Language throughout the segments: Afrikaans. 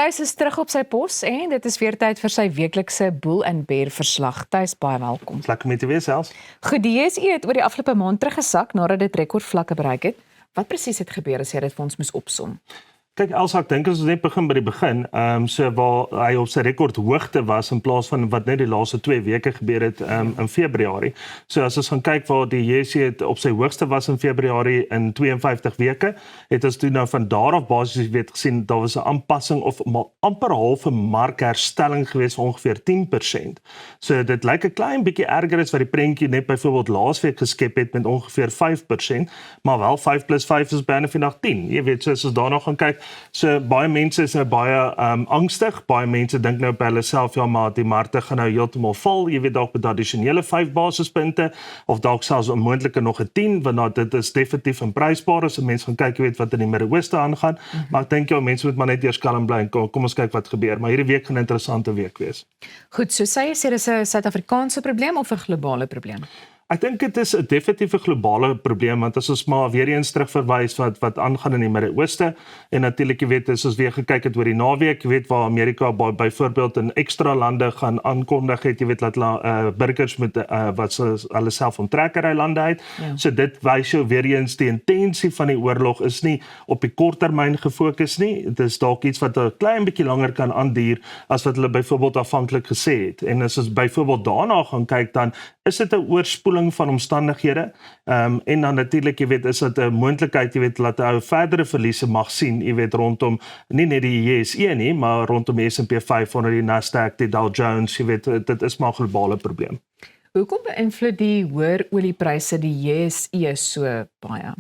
Thys is terug op sy pos en dit is weer tyd vir sy weeklikse Bull and Bear verslag. Thys, baie welkom. Dis lekker om te wees selfs. Goed, die JSE het oor die afgelope maand teruggesak nadat dit rekordvlakke bereik het. Wat presies het gebeur as jy dit vir ons moes opsom? Kyk, Elsa, ek dink ons net begin by die begin. So waar hy op sy rekordhoogte was in plaas van wat net die laaste 2 weke gebeur het in Februarie. So as ons gaan kyk waar die JSE op sy hoogste was in Februarie in 52 weke, het ons toe nou van daar af basies gesien daar was 'n aanpassing of amper half 'n markherstelling geweest van ongeveer 10%. So dit lyk 'n klein bietjie erger as wat die prentjie net byvoorbeeld laasweek geskep het met ongeveer 5%, maar wel 5 + 5 is byna vandag 10. Jy weet, so as ons daarna gaan kyk, so baie mense is nou baie angstig, baie mense dink nou by hulle self, ja maar die markte gaan nou heeltemal val, jy weet dalk met addisionele 5 basispunte, of dalk selfs onmoontlike nog 'n 10, want dit is definitief in prysbaar, as mense gaan kyk, jy weet wat in die Midde-Ooste aangaan, maar ek dink ja, mense moet maar net eers kalm bly en kom ons kyk wat gebeur, maar hierdie week gaan 'n interessante week wees. Goed, so sê dis 'n Suid-Afrikaanse probleem of 'n globale probleem? Ek dink dit is 'n definitiewe globale probleem, want as ons maar weer eens terugverwys wat aangaan in die Midde-Ooste, en natuurlik jy weet as ons weer gekyk het oor die naweek, jy weet waar Amerika byvoorbeeld in ekstra lande gaan aankondig het, jy weet dat burgers met wat hulle self onttrek uit lande uit. Ja. So dit wys jou weer eens die intensie van die oorlog is nie op die korttermyn gefokus nie. Dit is dalk iets wat 'n klein bietjie langer kan aanduur as wat hulle byvoorbeeld aanvanklik gesê het. En as ons byvoorbeeld daarna gaan kyk, dan is dit 'n oorspoeling van omstandighede, en dan natuurlik, jy weet, is dit 'n moontlikheid, jy weet, dat hy verdere verliese mag sien, jy weet, rondom, nie net die JSE nie, maar rondom die S&P 500, die Nasdaq, die Dow Jones, jy weet, dit is maar 'n globale probleem. Hoekom beïnvloed die hoër oliepryse die JSE so baie?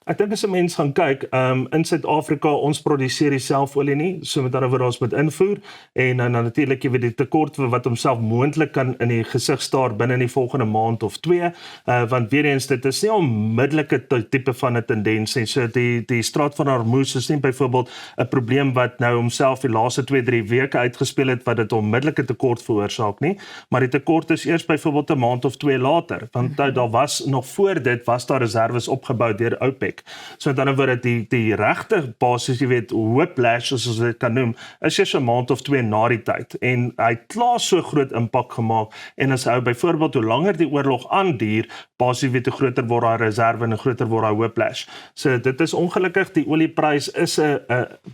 Ek dink as 'n mens gaan kyk, in Suid-Afrika, ons produseer nie self olie nie, so met ander woorde ons moet invoer, en dan natuurlik jy weet die tekort wat homself moontlik kan in die gesig staar binne die volgende maand of 2, want weer eens dit is nie onmiddellike tipe van 'n tendens nie. So die straat van Hormuz is nie byvoorbeeld 'n probleem wat nou homself die laaste 2-3 weke uitgespeel het wat dit onmiddellike tekort veroorsaak nie, maar die tekort is eers byvoorbeeld 'n maand of 2 later, want daar was nog voor dit was daar reserves opgebou deur OPEC. So met ander woorde die regte basis, jy weet, whiplash as ons dit kan noem, is eers 'n maand of 2 na die tyd, en hy het klaar so groot impak gemaak, en as hy byvoorbeeld hoe langer die oorlog aanduur, basies weet hoe groter word daai reserve en hoe groter word daai whiplash. So dit is ongelukkig, die olieprys is 'n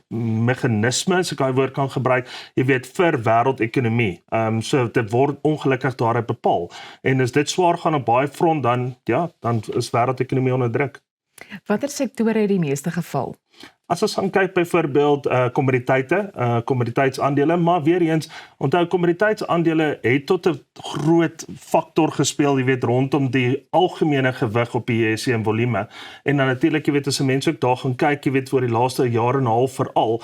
meganisme, as ek daai woord kan gebruik, jy weet, vir wêreldekonomie. So dit word ongelukkig daaruit bepaal, en as dit swaar gaan op baie front, dan is wêreldekonomie onder druk. Watter sektore het die meeste geval? As ons gaan kyk byvoorbeeld kommoditeitsaandele, maar weer eens, onthou kommoditeitsaandele het tot 'n groot faktor gespeel, jy weet, rondom die algemene gewig op die JSE en volume. En dan natuurlik, jy weet, as mense ook daar gaan kyk, jy weet, vir die laaste jaar en 'n half veral,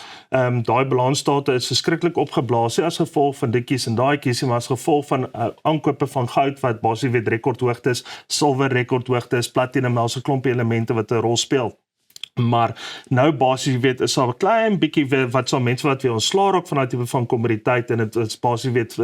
daai balansstate is verskriklik opgeblaas, as gevolg van ditjies en daaitjies, maar as gevolg van aankope van goud wat basies weet rekordhoogtes, silwer rekordhoogtes, platinum, daar's 'n klompie elemente wat 'n rol speel. Maar nou basies weet is daar 'n klein bietjie wat so mense wat weer ontslaa raak van daai tipe van kommoditeit, en dit is basies weet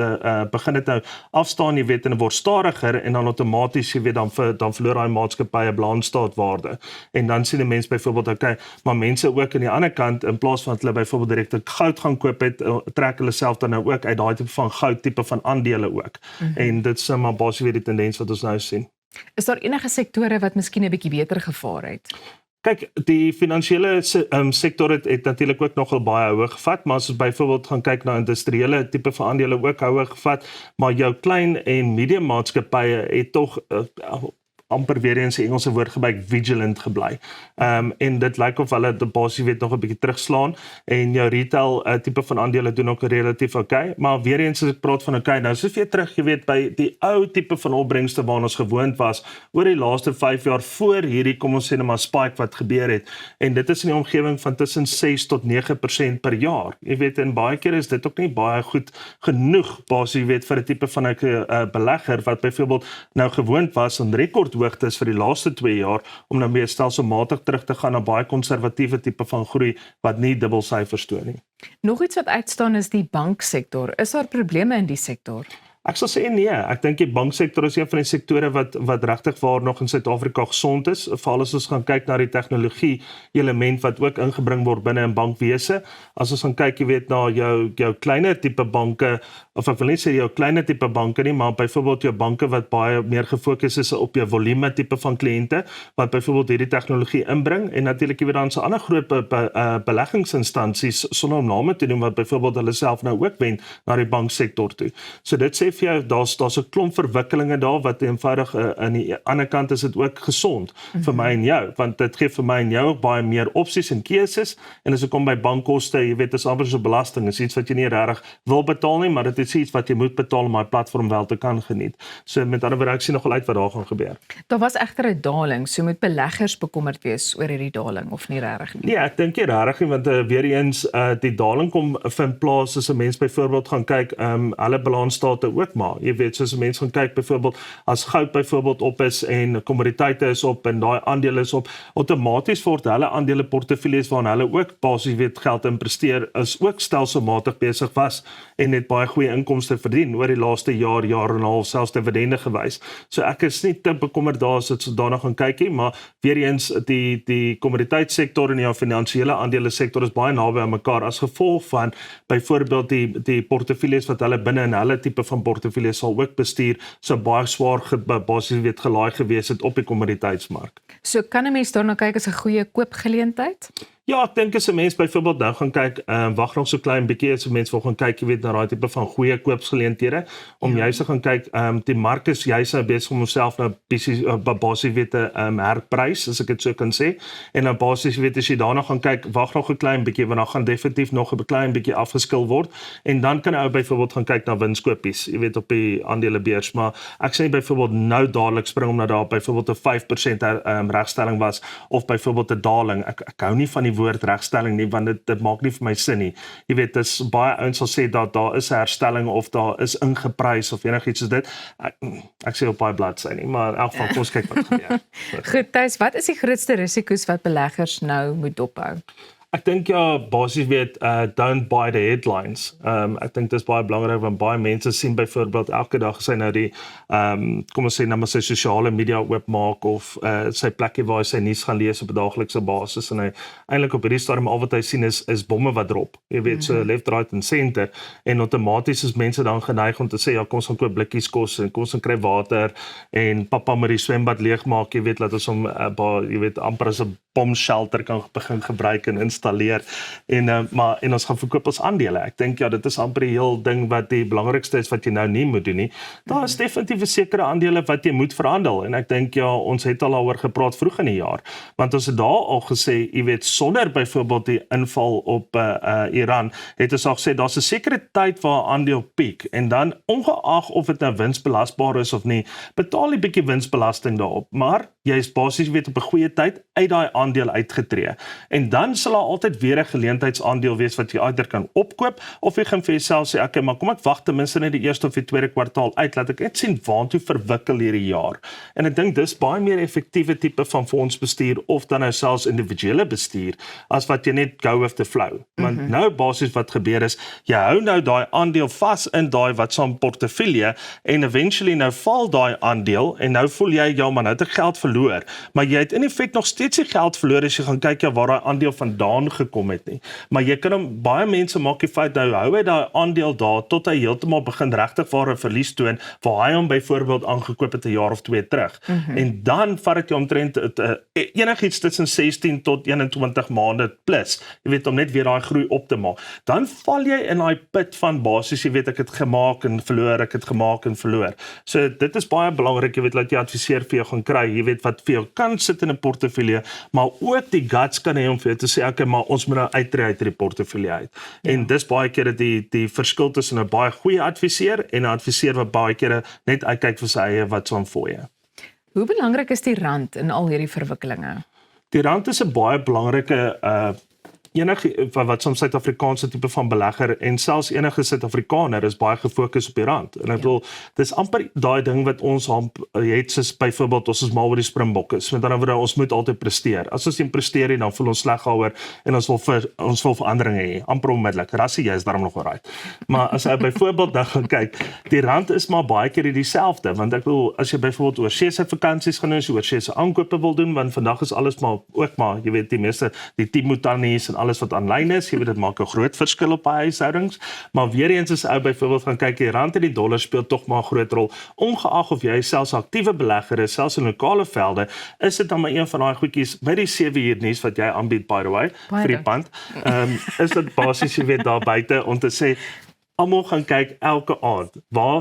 begin dit nou afstaan, jy weet, en dit word stadiger, en dan outomaties jy weet dan verloor daai maatskappye balansstaatwaarde, en dan sien 'n mens byvoorbeeld okay, maar mense ook aan die ander kant, in plaas van dat hulle byvoorbeeld direk goud gaan koop het, trek hulle self dan nou ook uit daai tipe van goud tipe van aandele ook, en dit is maar basies weer die tendens wat ons nou sien. Is daar enige sektore wat miskien 'n bietjie beter gevaar het? Kyk, die finansiële sektor het natuurlik ook nogal baie hoog gevat, maar as ons byvoorbeeld gaan kyk na industriële tipe van aandele ook hoog gevat, maar jou klein en medium maatskappye het tog amper weer eens die Engelse woord gebruik, vigilant gebly. En dit lyk of hulle die basis weet nog 'n bietjie terugslaan, en jou retail tipe van aandele doen ook relatief okay, maar weer eens as ek praat van okay, nou is weer terug, jy weet, by die ou tipe van opbrengste waarna ons gewoond was oor die laaste 5 jaar voor hierdie, kom ons sê net maar spike wat gebeur het, en dit is in die omgewing van tussen 6 tot 9% per jaar. Jy weet, en baie keer is dit ook nie baie goed genoeg, basis weet, vir 'n tipe van 'n belegger wat byvoorbeeld nou gewoond was aan rekordhoogtes vir die laaste 2 jaar, om nou weer stelselmatig terug te gaan na baie konservatiewe tipe van groei wat nie dubbelsyfers toon nie. Nog iets wat uitstaan is die banksektor. Is daar probleme in die sektor? Ek sal sê nee, ek dink die banksektor is een van die sektore wat regtig waar nog in Suid-Afrika gesond is, veral as ons gaan kyk na die tegnologie element wat ook ingebring word binne in bankwese. As ons gaan kyk, jy weet, na jou kleiner tipe banke, of ek wil nie sê jou kleiner tipe banke nie, maar byvoorbeeld jou banke wat baie meer gefokus is op jou volume tipe van kliënte, wat byvoorbeeld hierdie tegnologie inbring, en natuurlik jy weet dan so ander groot beleggingsinstansies sonder om name te noem wat byvoorbeeld hulle self nou ook wend na die banksektor toe. So dit sê vir jou daar's 'n klomp verwikkelinge daar wat eenvoudig aan die ander kant is dit ook gesond vir my en jou, want dit gee vir my en jou ook baie meer opsies en keuses, en as ek kom by bankkoste, jy weet, is amper so belasting, is iets wat jy nie regtig wil betaal nie, maar dit is iets wat jy moet betaal om daai platform wel te kan geniet. So met ander woorde, ek sien nogal uit wat daar gaan gebeur. Daar was egter 'n daling, so moet beleggers bekommerd wees oor hierdie daling of nie regtig nie? Nee, ek dink nie regtig nie, want weer eens die daling kom vind plaas as 'n mens byvoorbeeld gaan kyk, hulle balansstate ook maar. Jy weet, soos 'n mens gaan kyk byvoorbeeld as goud byvoorbeeld op is en kommoditeite is op en daai aandele is op, outomaties word hulle aandele portefeuilles waarna hulle ook basies weet geld in presteer, is ook stelselmatig besig was en het baie goeie inkomste verdien oor die laaste jaar en 'n half, selfs dividende gewys. So ek is nie te bekommerd daar as dit sodanig gaan kyk nie, maar weer eens die kommoditeitssektor en die finansiële aandele sektor is baie naby aan mekaar as gevolg van byvoorbeeld die portefeuilles wat hulle binne in hulle tipe van portefeuilles sal ook bestuur, so baie swaar basies weet gelaai gewees het op die kommoditeitsmark. So kan 'n mens daarna kyk as 'n goeie koopgeleentheid? Ja, ek dink as 'n mens byvoorbeeld nou gaan kyk, wag nog so klein bietjie as 'n mens wil gaan kyk, jy weet, na daai tipe van goeie koopsgeleenthede, om juist te gaan kyk, die mark is juist nou besig om homself nou basies weet te herprys, as ek dit so kan sê, en nou basies weet as jy daarna gaan kyk, wag nog 'n klein bietjie, want dan gaan definitief nog 'n klein bietjie afgeskil word, en dan kan ou byvoorbeeld gaan kyk na winskopies, jy weet, op die aandelebeurs, maar ek sê nie byvoorbeeld nou dadelik spring omdat daar byvoorbeeld 'n 5% regstelling was, of byvoorbeeld 'n daling. Ek hou nie van die woord regstelling nie, want dit maak nie vir my sin nie. Jy weet, dis baie ouens sal sê dat daar is 'n herstelling of daar is ingeprys of enigiets soos dit. Ek sê op baie bladsy nie, maar in elk geval kom ons kyk wat gebeur. Goed, Thys, wat is die grootste risiko's wat beleggers nou moet dophou? Ek dink ja, basies weet, don't buy the headlines. Ek dink dis baie belangrik, want baie mense sien byvoorbeeld elke dag as hy nou die, kom ons sê nou maar sy sosiale media oopmaak of sy plekke waar hy sy nuus gaan lees op 'n daaglikse basis, en hy eintlik op hierdie stadium al wat hy sien is bomme wat drop. Jy weet, so left, right en center, en outomaties is mense dan geneig om te sê, ja, kom ons gaan koop blikkies kos en kom ons gaan kry water en pappa moet die swembad leegmaak, jy weet, laat ons hom jy weet amper as 'n bomshelter kan begin gebruik en installeer, en ons gaan verkoop ons aandele. Ek dink ja, dit is amper die heel ding wat die belangrikste is wat jy nou nie moet doen nie. Daar is definitief 'n sekere aandele wat jy moet verhandel, en ek dink ja, ons het al daaroor gepraat vroeg in die jaar, want ons het daar al gesê, jy weet, sonder byvoorbeeld die inval op Iran, het ons al gesê daar's 'n sekere tyd waar 'n aandeel piek, en dan ongeag of dit nou winsbelasbaar is of nie, betaal jy 'n bietjie winsbelasting daarop, maar jy is basies weet op 'n goeie tyd uit daai aandeel uitgetree. En dan sal daar altyd weer 'n geleentheidsaandeel wees wat jy either kan opkoop, of jy gaan vir jouself sê, okay, maar kom ek wag ten minste net die eerste of die tweede kwartaal uit, laat ek net sien waantoe verwikkel hierdie jaar. En ek dink dis baie meer effektiewe tipe van fondsbestuur, of dan nou selfs individuele bestuur, as wat jy net go with the flow. Want nou basies wat gebeur is, jy hou nou daai aandeel vas in daai wat saam portefeulje, en eventually nou val daai aandeel, en nou voel jy, ja man, nou het ek geld verloor, maar jy het in effek nog steeds die geld verloor as jy gaan kyk ja, waar daai aandeel vandaan gekom het nie. Maar jy kan hom, baie mense maak die feit nou, hou hy daai aandeel daar, tot hy heeltemal begin regtig waar 'n verlies toon, waar hy hom byvoorbeeld aangekoop het 'n jaar of 2 terug. En dan vat dit jou omtrent enigiets tussen 16 tot 21 maande plus, jy weet, om net weer daai groei op te maak. Dan val jy in daai put van basis, jy weet, ek het gemaak en verloor, ek het gemaak en verloor. So dit is baie belangrik, jy weet, dat jy adviseer vir jou gaan kry, jy weet, wat vir jou kan sit in 'n portefeulje, maar ook die guts kan hê om vir jou te sê, okay, maar ons moet nou uittreë uit die portefeulje uit. Ja. En dis baie kere die verskil tussen 'n baie goeie adviseur en 'n adviseur wat baie kere net uitkyk vir sy eie wat saam fooie. Hoe belangrik is die rand in al hierdie verwikkelinge? Die rand is 'n baie belangrike enige wat soms Suid-Afrikaanse tipe van belegger en selfs enige Suid-Afrikaner is baie gefokus op die rand. En ek bedoel, dis amper daai ding wat ons het soos byvoorbeeld ons is mal oor die Springbokke. So met ander woorde, ons moet altyd presteer. As ons nie presteer nie, dan voel ons sleg daaroor en ons wil verandering hê, amper onmiddellik. Rassie, jy is daarom nog alright. Maar as jy byvoorbeeld dan gaan kyk, die rand is maar baie keer dieselfde, want ek bedoel, as jy byvoorbeeld oorseese vakansies gaan doen, as jy oorseese aankope wil doen, want vandag is alles maar ook maar, jy weet, die Timo-tannies en alles wat aanlyn is, jy weet, dit maak 'n groot verskil op baie huishoudings, maar weer eens as ou byvoorbeeld gaan kyk, die rand en die dollar speel tog maar 'n groot rol, ongeag of jy selfs 'n aktiewe belegger is, selfs in lokale velde, is dit dan maar een van daai goedjies by die 7 uur nuus wat jy aanbied, by the way, vir die pand, is dit basies, jy weet, daar buite om te sê, almal gaan kyk elke aand,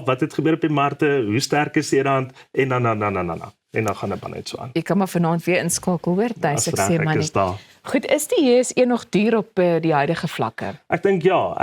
wat het gebeur op die markte, hoe sterk is die rand, en dan, en dan gaan dit maar net so aan. Jy kan maar vanaand weer inskakel, hoor, Thys, ek sê maar net. Daar. Goed, is die JSE nog duur op die huidige vlakke? Ek dink ja,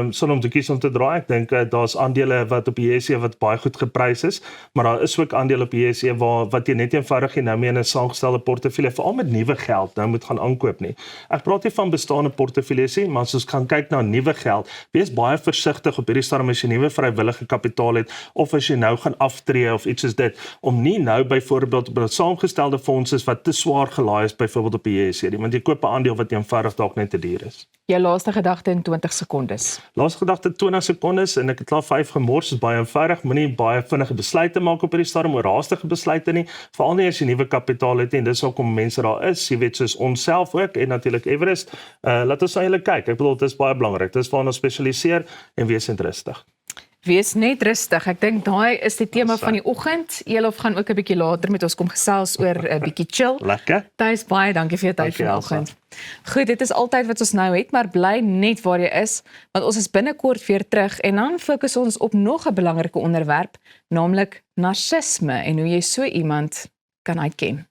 sonder om te kies om te draai, ek dink daar's aandele wat op die JSE wat baie goed geprys is, maar daar is ook aandele op die JSE wat jy net eenvoudig nou mee in 'n saamgestelde portefeulje, veral met nuwe geld, nou moet gaan aankoop nie. Ek praat nie van bestaande portefeuilles nie, maar as ons gaan kyk na nuwe geld, wees baie versigtig op hierdie stadium as jy nuwe vrywillige kapitaal het, of as jy nou gaan aftree of iets soos dit, om nie nou byvoorbeeld op 'n saamgestelde fonds is wat te swaar gelaai is byvoorbeeld op die JSE, want jy koop 'n aandeel wat eenvoudig dalk net te duur is. Jou laaste gedagte in 20 sekondes. Laaste gedagte 20 sekondes en ek het klaar 5 gemors, is baie eenvoudig, moenie baie vinnige besluite maak op hierdie stadium, oor haastige besluite nie, veral nie as jy nuwe kapitaal het nie, en dis hoekom mense daar is, jy weet, soos ons self ook, en natuurlik Everest, laat ons aan julle kyk, ek bedoel, dit is baie belangrik, dis waar ons spesialiseer, en wees rustig. Wees net rustig. Ek dink daai is die tema van die oggend. Elof gaan ook 'n bietjie later met ons kom gesels oor 'n bietjie chill. Lekker. Thys, baie dankie vir jou tyd vanoggend. Goed, dit is altyd wat ons nou het, maar bly net waar jy is, want ons is binnekort weer terug en dan fokus ons op nog 'n belangrike onderwerp, naamlik narcisme en hoe jy so iemand kan uitken.